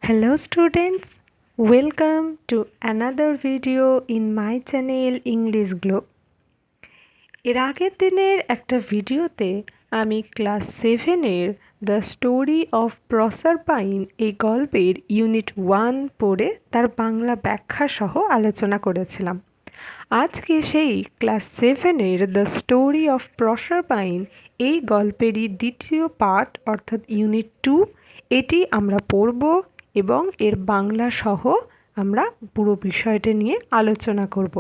Hello students, welcome to another video in my channel English Globe. এর আগের দিনের একটা ভিডিওতে আমি ক্লাস 7-এর দ্য স্টোরি অফ প্রসারপাইন এই গল্পের ইউনিট 1 পড়ে তার বাংলা ব্যাখ্যা সহ আলোচনা করেছিলাম। আজকে সেই ক্লাস 7-এর দ্য স্টোরি অফ প্রসারপাইন এই গল্পেরই দ্বিতীয় পার্ট অর্থাৎ ইউনিট 2 এটি আমরা পড়ব এবং এর বাংলা সহ আমরা পুরো বিষয়টা নিয়ে আলোচনা করব।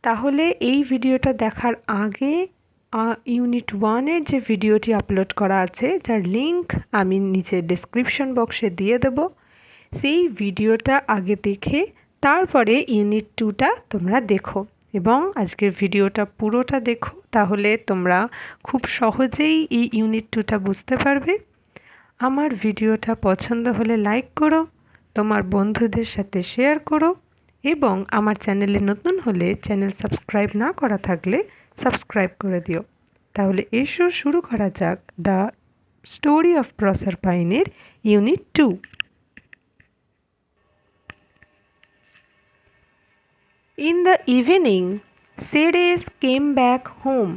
তাহলে এই ভিডিওটা দেখার আগে ইউনিট 1-এর যে ভিডিওটি আপলোড করা আছে যার লিংক আমি নিচে ডেসক্রিপশন বক্সে দিয়ে দেব, সেই ভিডিওটা আগে দেখে তারপরে ইউনিট 2টা তোমরা দেখো এবং আজকের ভিডিওটা পুরোটা দেখো, তাহলে তোমরা খুব সহজেই এই ইউনিট 2টা বুঝতে পারবে। আমার ভিডিওটা পছন্দ হলে লাইক করো, তোমার বন্ধুদের সাথে শেয়ার করো এবং আমার চ্যানেলে নতুন হলে চ্যানেল সাবস্ক্রাইব না করা থাকলে সাবস্ক্রাইব করে দিও। তাহলে এসো শুরু করা যাক দ্য স্টোরি অফ প্রসারপাইনের unit 2। In the evening Ceres came back home.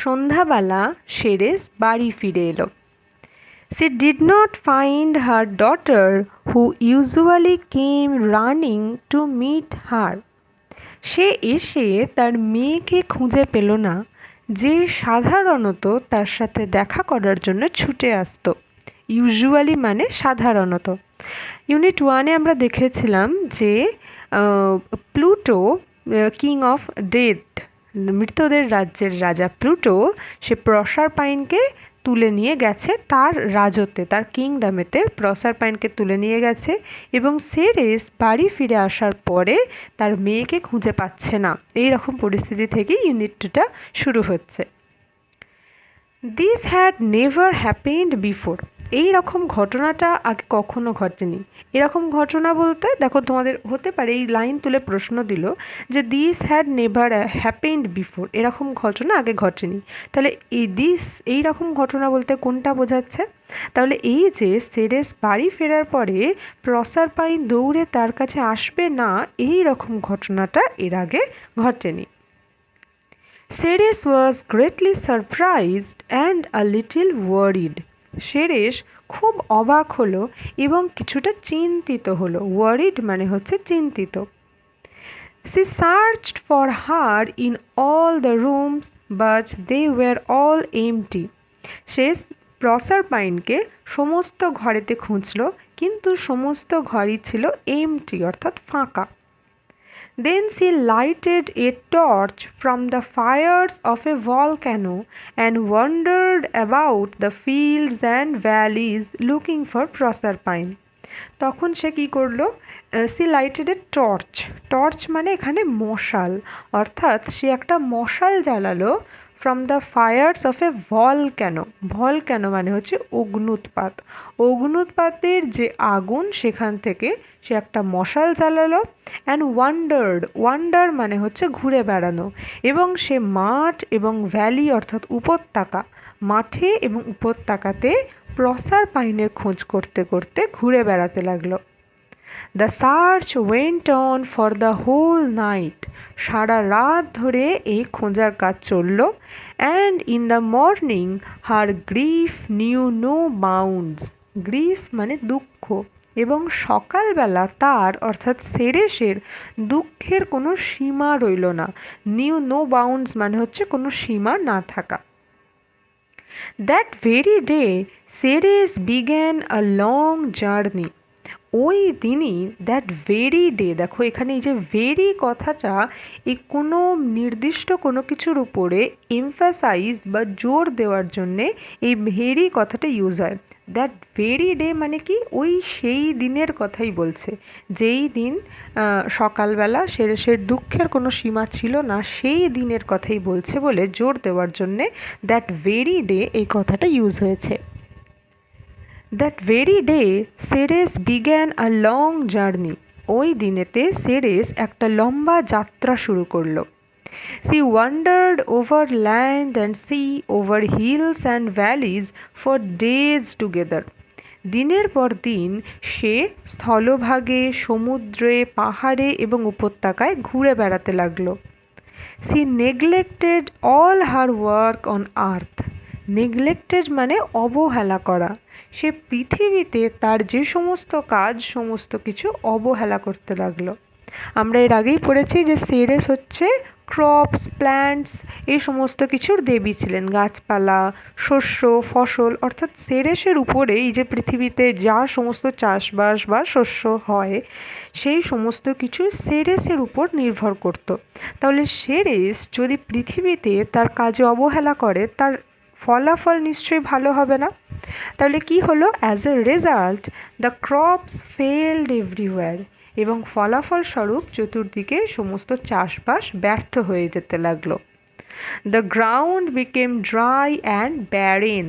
সন্ধ্যাবেলা সেরেস বাড়ি ফিরে এলো। She did not find her daughter who usually came running to meet her. সে এসে তার মেয়েকে খুঁজে পেল না, যে সাধারণত তার সাথে দেখা করার জন্য ছুটে আসতো। ইউজুয়ালি মানে সাধারণত। ইউনিট 1-এ আমরা দেখেছিলাম যে প্লুটো, কিং অফ ডেথ, মৃতদের রাজ্যের রাজা প্লুটো, সে প্রসারপাইনকে তুলে নিয়ে গেছে তার রাজত্বে, তার কিংডমেতে প্রসারপাইনকে তুলে নিয়ে গেছে এবং সেরেস বাড়ি ফিরে আসার পরে তার মেয়েকে খুঁজে পাচ্ছে না। এই রকম পরিস্থিতি থেকেই ইউনিট 2টা শুরু হচ্ছে। This had never happened before. এই রকম ঘটনাটা আগে কখনো ঘটেনি। এরকম ঘটনা বলতে দেখো তোমাদের হতে পারে এই লাইন তুলে প্রশ্ন দিল যে this had never happened before, এরকম ঘটনা আগে ঘটেনি। তাহলে এই রকম ঘটনা বলতে কোনটা বোঝাচ্ছে? তাহলে এই যে সেরেস বাড়ি ফেরার পরে প্রসারপাইন দৌড়ে তার কাছে আসবে না, এই রকম ঘটনাটা এর আগে ঘটেনি। Ceres was greatly surprised and a little worried. Ceres খুব অবাক হলো এবং কিছুটা চিন্তিত হলো। ওয়ারিড মানে হচ্ছে চিন্তিত। She searched for her in all the rooms but they were all empty. সে প্রসারপাইনকে সমস্ত ঘরেতে খুঁজলো কিন্তু সমস্ত ঘরই ছিল এমটি অর্থাৎ ফাঁকা। Then she lighted a torch from the fires of a volcano and wandered about the fields and valleys looking for Proserpine. তখন সে কি করলো? She lighted a torch. Torch মানে এখানে মশাল, অর্থাৎ সে একটা মশাল জ্বালালো from the fires of a volcano. Volcano মানে হচ্ছে অগ্নুৎপাত। অগ্নুৎপাতের যে আগুন সেখান থেকে সে একটা মশাল জ্বালালো। অ্যান্ড ওয়ান্ডার মানে হচ্ছে ঘুরে বেড়ানো। এবং সে মাঠ এবং ভ্যালি অর্থাৎ উপত্যকা, মাঠে এবং উপত্যকাতে প্রসারপাইনের খোঁজ করতে করতে ঘুরে বেড়াতে লাগলো। The search went on for the whole night. সারা রাত ধরে এই খোঁজার কাজ চলল। And in the morning her grief knew no bounds. Grief মানে দুঃখ, এবং সকালবেলা তার অর্থাৎ সেরেসের দুঃখের কোনো সীমা রইল না। নিউ নো বাউন্ডস মানে হচ্ছে কোনো সীমা না থাকা। That very day, Ceres began a long journey. ওই দিনই দ্যাট ভেরি ডে, দেখো এখানে এই যে ভেরি কথাটা এই কোনো নির্দিষ্ট কোনো কিছুর উপরে এমফাসাইজ বা জোর দেওয়ার জন্যে এই ভেরি কথাটা ইউজ হয়। দ্যাট ভেরি ডে মানে কি, ওই সেই দিনের কথাই বলছে, যেই দিন সকালবেলা সেরেসের দুঃখের কোনো সীমা ছিল না, সেই দিনের কথাই বলছে বলে জোর দেওয়ার জন্যে দ্যাট ভেরি ডে এই কথাটা ইউজ হয়েছে। That very day Ceres began a long journey. ওই দিনেতে সেরেস একটা লম্বা যাত্রা শুরু করলো। She wandered over land and sea, over hills and valleys for days together. দিনের পর দিন সে স্থলভাগে, সমুদ্রে, পাহাড়ে এবং উপত্যকায় ঘুরে বেড়াতে লাগলো। She neglected all her work on earth. Neglected মানে অবহেলা করা। সে পৃথিবীতে তার যে সমস্ত কাজ সমস্ত কিছু অবহেলা করতে লাগলো। আমরা এর আগেই পড়েছি যে সেরেস হচ্ছে ক্রপস, প্ল্যান্টস এই সমস্ত কিছুর দেবী ছিলেন, গাছপালা, শস্য, ফসল, অর্থাৎ সেরেসের উপরে এই যে পৃথিবীতে যা সমস্ত চাষবাস বা শস্য হয় সেই সমস্ত কিছু সেরেসের উপর নির্ভর করত। তাহলে সেরেস যদি পৃথিবীতে তার কাজে অবহেলা করে তার ফলাফল নিশ্চয়ই ভালো হবে না। তাহলে কি হলো? As a result the crops failed everywhere, এবং ফলাফল স্বরূপ চতুর্দিকে সমস্ত চাষবাস ব্যর্থ হয়ে যেতে লাগলো। The ground became dry and barren.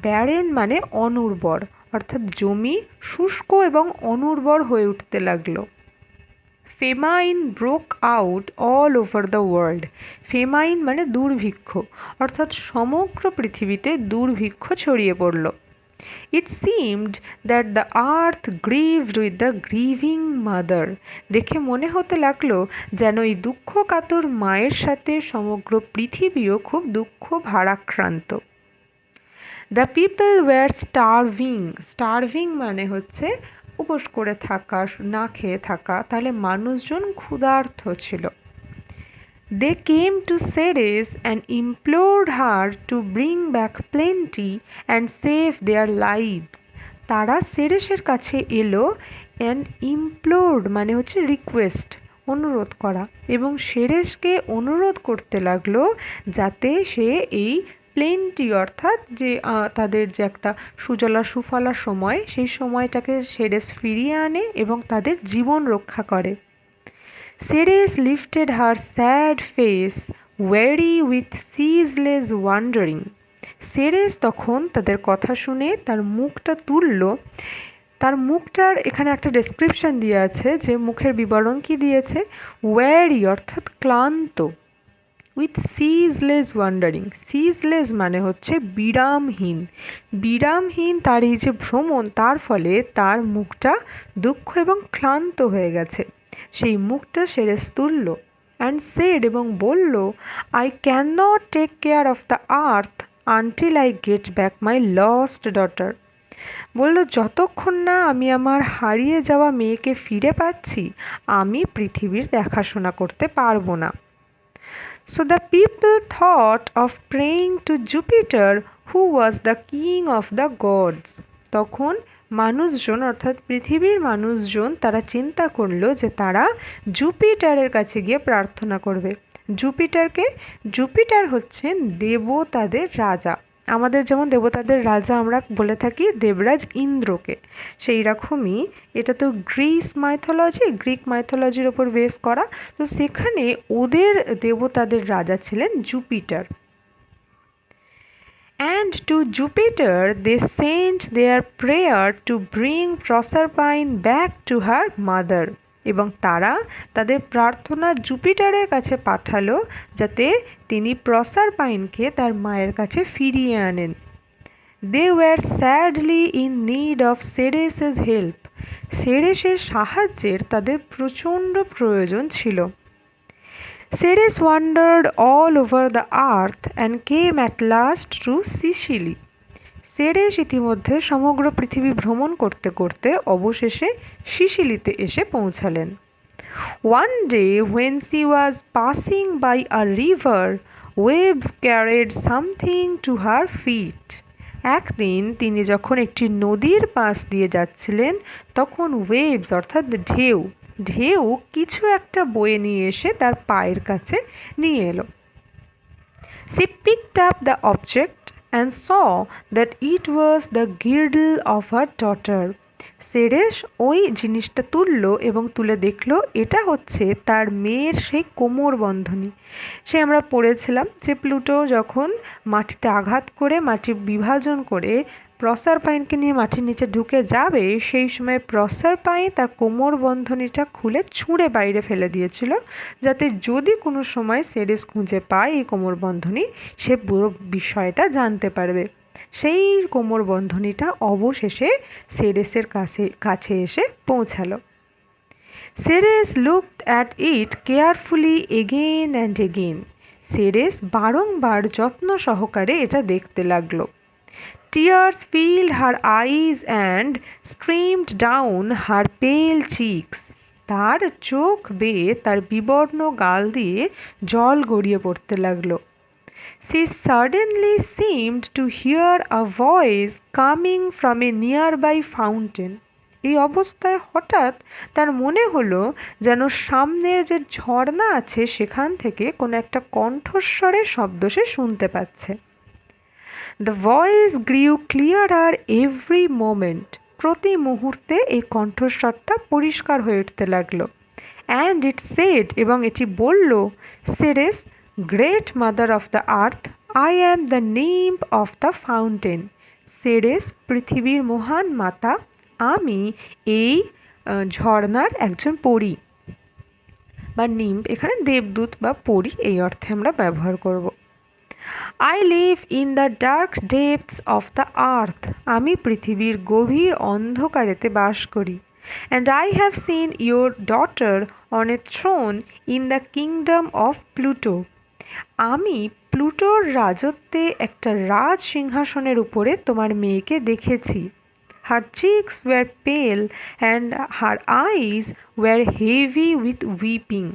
Barren মানে অনুর্বর, অর্থাৎ জমি শুষ্ক এবং অনুর্বর হয়ে উঠতে লাগলো। ফেমাইন broke out all over the world. ফেমাইন মানে দুর্ভিক্ষ, অর্থাৎ সমগ্র পৃথিবীতে দুর্ভিক্ষ ছড়িয়ে পড়ল। It seemed that the earth grieved with the grieving mother. দেখে মনে হতে লাগলো যেন এই দুঃখ কাতর মায়ের সাথে সমগ্র পৃথিবীও খুব দুঃখ ভারাক্রান্ত। The people were starving. Starving মানে হচ্ছে উপোস করে থাকা, না খেয়ে থাকা। তাহলে মানুষজন ক্ষুধার্ত ছিল। They came to Ceres and implored her to bring back plenty and save their lives. তারা সেরেসের কাছে এলো and implored মানে হচ্ছে রিকোয়েস্ট, অনুরোধ করা, এবং সেরেসকে অনুরোধ করতে লাগলো যাতে সে এই প্লেন্টি অর্থাৎ যে তাদের যে একটা সুজলা সুফলা সময় সেই সময়টাকে সেরেস ফিরিয়ে আনে এবং তাদের জীবন রক্ষা করে। Ceres lifted her sad face, weary with ceaseless wandering. Ceres তখন তাদের কথা শুনে তার মুখটা তুলল। তার মুখটার এখানে একটা ডেসক্রিপশন দিয়ে আছে যে মুখের বিবরণ কি দিয়েছে, ওয়ারি অর্থাৎ ক্লান্ত, উইথ সিজলেস ওয়ান্ডারিং। সিজলেস মানে হচ্ছে বিরামহীন। বিরামহীন তার এই যে ভ্রমণ, তার ফলে তার মুখটা দুঃখ এবং ক্লান্ত হয়ে গেছে। সেই মুখটা সেরেস তুলল অ্যান্ড সেড এবং বলল, I can not take care of the earth until I get back my lost daughter. বলল, যতক্ষণ না আমি আমার হারিয়ে যাওয়া মেয়েকে ফিরে পাচ্ছি আমি পৃথিবীর দেখাশোনা করতে পারবো না। So the people thought of praying to Jupiter, who was the king of the gods. তখন মানুষজন অর্থাৎ পৃথিবীর মানুষজন তারা চিন্তা করলো যে তারা জুপিটারের কাছে গিয়ে প্রার্থনা করবে। জুপিটারকে, জুপিটার হচ্ছেন দেবতাদের রাজা। আমাদের যেমন দেবতাদের রাজা আমরা বলে থাকি দেবরাজ ইন্দ্রকে, সেই রকমই এটা তো গ্রিক মাইথোলজির ওপর বেস করা। তো সেখানে ওদের দেবতাদের রাজা ছিলেন Jupiter. And to Jupiter they sent their prayer to bring Proserpine back to her mother. এবং তারা তাদের প্রার্থনা জুপিটারের কাছে পাঠালো যাতে তিনি প্রসারপাইনকে তার মায়ের কাছে ফিরিয়ে আনেন। They were sadly in need of Ceres's help. সেরেসের সাহায্যের তাদের প্রচণ্ড প্রয়োজন ছিল। Ceres wandered all over the earth and came at last to Sicily. Ceres ইতিমধ্যে সমগ্র পৃথিবী ভ্রমণ করতে করতে অবশেষে সিসিলিতে এসে পৌঁছালেন। One day when she was passing by a river, waves carried something to her feet. একদিন তিনি যখন একটি নদীর পাশ দিয়ে যাচ্ছিলেন তখন ওয়েভস অর্থাৎ ঢেউ, ঢেউ কিছু একটা বয়ে নিয়ে এসে তার পায়ের কাছে নিয়ে এলো। She picked up the object and saw that it was the girdle of her daughter. Ceres ওই জিনিসটা তুললো এবং তুলে দেখলো এটা হচ্ছে তার মেয়ের সেই কোমর বন্ধনী। সে আমরা পড়েছিলাম যে প্লুটো যখন মাটিতে আঘাত করে মাটি বিভাজন করে প্রসারপাইনকে নিয়ে মাটির নিচে ঢুকে যাবে সেই সময় প্রসারপাইন তার কোমর বন্ধনীটা খুলে ছুঁড়ে বাইরে ফেলে দিয়েছিল যাতে যদি কোনো সময় সেরেস খুঁজে পায় এই কোমর বন্ধনী সে পুরো বিষয়টা জানতে পারবে। সেই কোমরবন্ধনীটা অবশেষে সেরেসের কাছে এসে পৌঁছালো। Ceres looked at it carefully again and again. Ceres বারংবার যত্ন সহকারে এটা দেখতে লাগলো। Tears filled her eyes and streamed down her pale cheeks. তার চোখ বেয়ে তার বিবর্ণ গাল দিয়ে জল গড়িয়ে পড়তে লাগলো। She suddenly seemed to hear a voice coming from a nearby fountain. এই অবস্থায় হঠাৎ তার মনে হলো যেন সামনের যে ঝর্ণা আছে সেখান থেকে কোনো একটা কণ্ঠস্বরের শব্দ সে শুনতে পাচ্ছে। The voice grew clearer every moment. প্রতি মুহূর্তে এই কণ্ঠস্বরটা পরিষ্কার হয়ে উঠতে লাগলো। And it said, এবং এটি বলল, Ceres, great mother of the earth, I am the nymph of the fountain. Ceres, পৃথিবীর মহান মাতা, আমি এই ঝর্ণার একজন পরী। বা নিম্ফ এখানে দেবদূত বা পরী এই অর্থে আমরা ব্যবহার করব। I live in the dark depths of the earth. আমি পৃথিবীর গভীর অন্ধকারেতে বাস করি। And I have seen your daughter on a throne in the kingdom of Pluto. আমি প্লুটোর রাজত্বে একটা রাজ সিংহাসনের উপরে তোমার মেয়েকে দেখেছি। Her cheeks were pale and her eyes were heavy with weeping.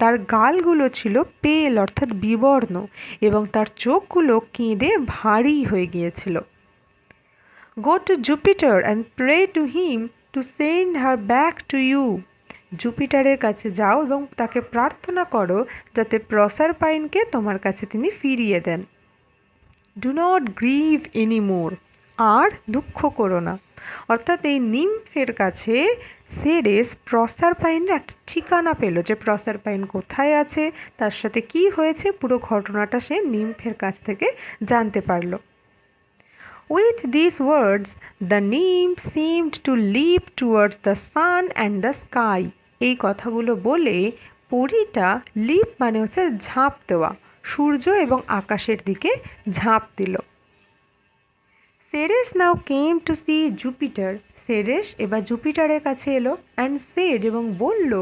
তার গালগুলো ছিল পেল অর্থাৎ বিবর্ণ এবং তার চোখগুলো কেঁদে ভারী হয়ে গিয়েছিল। Go to Jupiter and pray to him to send her back to you. জুপিটারের কাছে যাও এবং তাকে প্রার্থনা করো যাতে প্রসারপাইনকে তোমার কাছে তিনি ফিরিয়ে দেন। Do not grieve anymore. আর দুঃখ করো না। অর্থাৎ এই নিম্ফের কাছে সেরেস প্রসারপাইনের একটা ঠিকানা পেল যে প্রসারপাইন কোথায় আছে, তার সাথে কি হয়েছে, পুরো ঘটনাটা সে নিম্ফের কাছ থেকে জানতে পারল। With these words, the nymph seemed to leap towards the sun and the sky. এই কথাগুলো বলে পরীটা লিপ মানে হচ্ছে ঝাঁপ দেওয়া, সূর্য এবং আকাশের দিকে ঝাঁপ দিল। Ceres now came to see Jupiter. Ceres এবার জুপিটারের কাছে এলো অ্যান্ড সেড এবং বলল,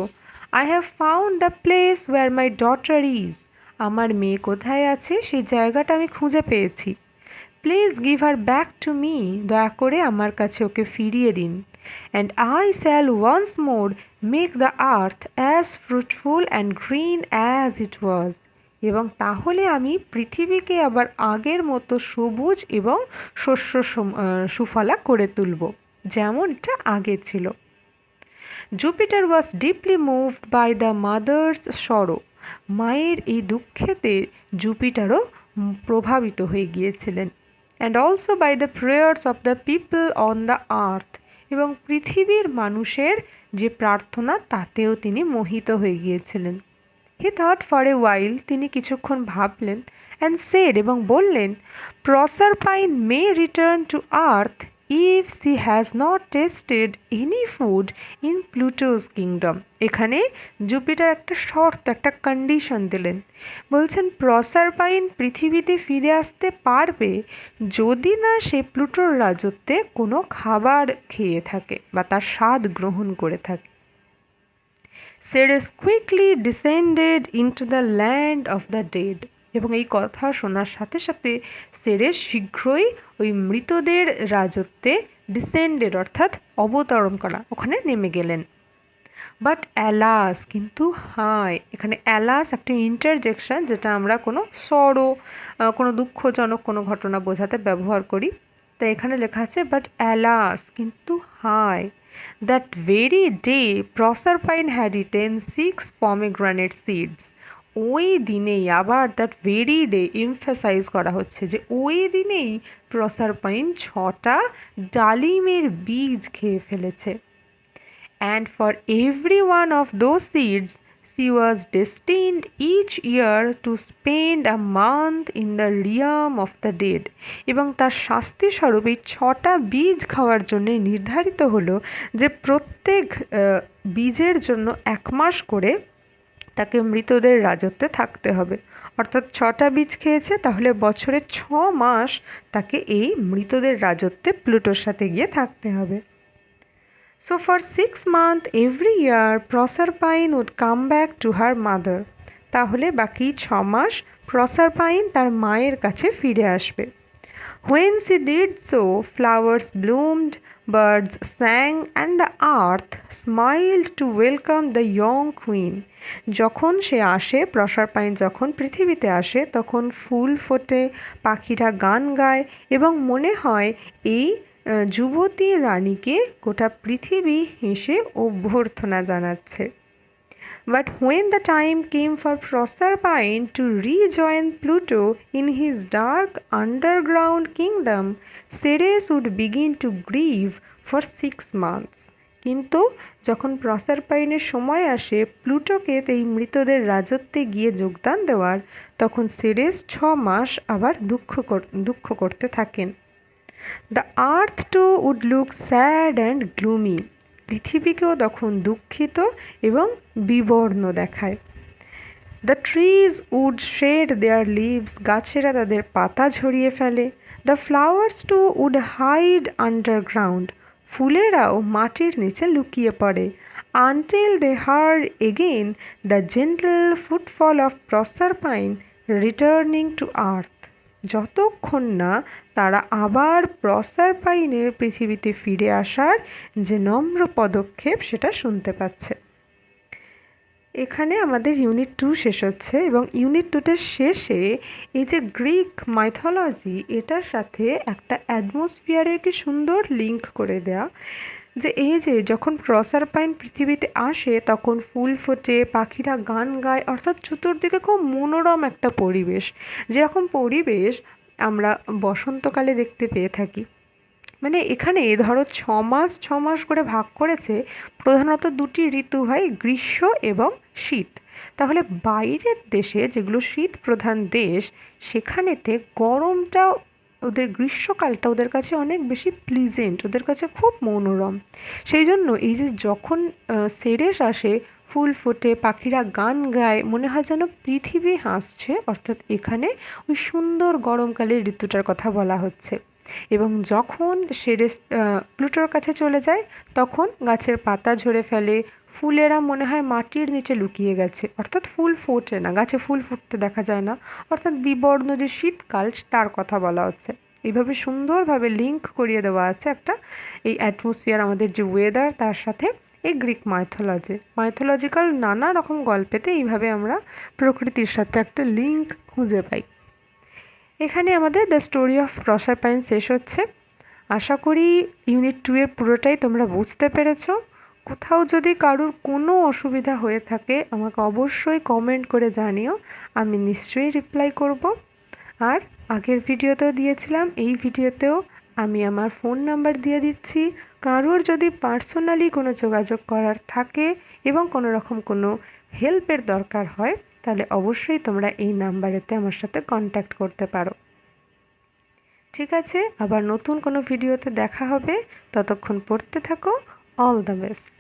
I have found the place where my daughter is. আমার মেয়ে কোথায় আছে সেই জায়গাটা আমি খুঁজে পেয়েছি। Please give her back to me. দয়া করে আমার কাছে ওকে ফিরিয়ে দিন। And I shall once more make the earth as fruitful and green as it was. এবং তাহলে আমি পৃথিবীকে আবার আগের মতো সবুজ এবং শস্য সুফলা করে তুলব যেমনটা আগে ছিল। Jupiter was deeply moved by the mother's sorrow. মায়ের এই দুঃখেতে জুপিটারও প্রভাবিত হয়ে গিয়েছিলেন। And also by the prayers of the people on the earth. এবং পৃথিবীর মানুষের যে প্রার্থনা তাতেও তিনি মোহিত হয়ে গিয়েছিলেন। He thought for a while. তিনি কিছুক্ষণ ভাবলেন অ্যান্ড সেড এবং বললেন, Proserpine may return to earth if she has not tasted any food in Pluto's kingdom. এখানে জুপিটার একটা শর্ত, একটা কন্ডিশন দিলেন। বলছেন প্রসারপাইন পৃথিবীতে ফিরে আসতে পারবে যদি না সে প্লুটোর রাজত্বে কোনো খাবার খেয়ে থাকে বা তার স্বাদ গ্রহণ করে থাকে। Ceres quickly descended into the land of the dead. এবং এই কথা শোনার সাথে সাথে সেরেস শীঘ্রই ওই মৃতদের রাজত্বে ডিসেন্ডেড অর্থাৎ অবতরণ করা ওখানে নেমে গেলেন। বাট অ্যালাস, কিন্তু হায়, এখানে অ্যালাস একটা ইন্টারজেকশন যেটা আমরা কোনো সরো কোনো দুঃখজনক কোনো ঘটনা বোঝাতে ব্যবহার করি। তাই এখানে লেখা আছে বাট অ্যালাস, কিন্তু হায়। That very day Proserpine had eaten 6 pomegranate seeds. ওই দিনেই আবার দ্যাট ভেরি ডে এমফাসাইজ করা হচ্ছে যে ওই দিনেই প্রসারপাইন 6টা ডালিমের বীজ খেয়ে ফেলেছে। And for every one of those seeds she was destined each year to spend a month in the realm of the dead. এবং তার শাস্তি স্বরূপ এই 6টা বীজ খাওয়ার জন্য নির্ধারিত হলো যে প্রত্যেক বীজের জন্য 1 মাস করে তাকে মৃতদের রাজত্বে থাকতে হবে। অর্থাৎ 6টা বীজ খেয়েছে, তাহলে বছরে 6 মাস তাকে এই মৃতদের রাজত্বে প্লুটোর সাথে গিয়ে থাকতে হবে। So for 6 months every year Proserpine would come back to her mother. তাহলে বাকি 6 মাস প্রসারপাইন তার মায়ের কাছে ফিরে আসবে। When she did so, flowers bloomed, birds sang, and the earth smiled to welcome the young queen. যখন সে আসে, প্রসারপাইন যখন পৃথিবীতে আসে, তখন ফুল ফোটে, পাখিরা গান গায় এবং মনে হয় এই যুবতী রানীকে গোটা পৃথিবী হেসে অভ্যর্থনা জানাচ্ছে। But when the time came for Proserpine to rejoin Pluto in his dark underground kingdom, Ceres would begin to grieve for 6 months. কিন্তু যখন প্রসারপাইনের সময় আসে প্লুটোকে এই মৃতদের রাজত্বে গিয়ে যোগদান দেওয়ার, তখন সেরেস 6 মাস আবার দুঃখ করতে থাকেন। The earth too would look sad and gloomy. পৃথিবীকেও তখন দুঃখিত এবং বিবর্ণ দেখায়। The trees would shed their leaves. গাছেরা তাদের পাতা ঝরিয়ে ফেলে। The flowers too would hide underground. ফুলেরাও মাটির নিচে লুকিয়ে পড়ে। Until they heard again the gentle footfall of Proserpine returning to earth. যতক্ষণ না তারা আবার প্রসারপাইনের পৃথিবীতে ফিরে আসার যে নম্র পদক্ষেপ সেটা শুনতে পাচ্ছে। এখানে আমাদের ইউনিট 2 শেষ হচ্ছে এবং ইউনিট 2-র শেষে এই যে গ্রিক মাইথোলজি এটার সাথে একটা অ্যাটমসফিয়ারের কি সুন্দর লিঙ্ক করে দেয়া, যে এই যে যখন প্রসারপাইন পৃথিবীতে আসে তখন ফুল ফোটে, পাখিরা গান গায়, অর্থাৎ চতুর্দিকে খুব মনোরম একটা পরিবেশ, যেরকম পরিবেশ আমরা বসন্তকালে দেখতে পেয়ে থাকি। মানে এখানে ধরো 6 মাস করে ভাগ করেছে, প্রধানত 2টি ঋতু হয়, গ্রীষ্ম এবং শীত। তাহলে বাইরের দেশে যেগুলো শীত প্রধান দেশ, সেখানেতে গরমটা ওদের গ্রীষ্মকালটা ওদের কাছে অনেক বেশি প্লিজেন্ট, ওদের কাছে খুব মনোরম। সেই জন্য এই যে যখন সেরেস আসে, ফুল ফোটে, পাখিরা গান গায়, মনে হয় যেন পৃথিবী হাসছে, অর্থাৎ এখানে ওই সুন্দর গরমকালের ঋতুটার কথা বলা হচ্ছে। এবং যখন সেরেস প্লুটোর কাছে চলে যায় তখন গাছের পাতা ঝরে ফেলে, ফুলেরা মনে হয় মাটির নিচে লুকিয়ে গেছে, অর্থাৎ ফুল ফোটে না, গাছে ফুল ফুটতে দেখা যায় না, অর্থাৎ বিবর্ণ যে শীতকাল তার কথা বলা হচ্ছে। এইভাবে সুন্দরভাবে লিঙ্ক করিয়ে দেওয়া আছে একটা এই অ্যাটমসফিয়ার, আমাদের যে ওয়েদার, তার সাথে এই গ্রিক মাইথোলজিক্যাল নানা রকম গল্পেতে এইভাবে আমরা প্রকৃতির সাথে একটা লিঙ্ক খুঁজে পাই। এখানে আমাদের দ্য স্টোরি অফ প্রসারপাইন শেষ হচ্ছে। আশা করি ইউনিট 2-এর পুরোটাই তোমরা বুঝতে পেরেছ। কোথাও যদি কারোর কোনো অসুবিধা হয়ে থাকে আমাকে অবশ্যই কমেন্ট করে জানিও, আমি নিশ্চয়ই রিপ্লাই করব। আর আগের ভিডিওতেও দিয়েছিলাম, এই ভিডিওতেও আমি আমার ফোন নাম্বার দিয়ে দিচ্ছি। কারোর যদি পার্সোনালি কোনো যোগাযোগ করার থাকে এবং কোনো রকম কোনো হেল্পের দরকার হয়, তাহলে অবশ্যই তোমরা এই নাম্বারেতে আমার সাথে কন্ট্যাক্ট করতে পারো। ঠিক আছে, আবার নতুন কোনো ভিডিওতে দেখা হবে। ততক্ষণ পড়তে থাকো। All the best.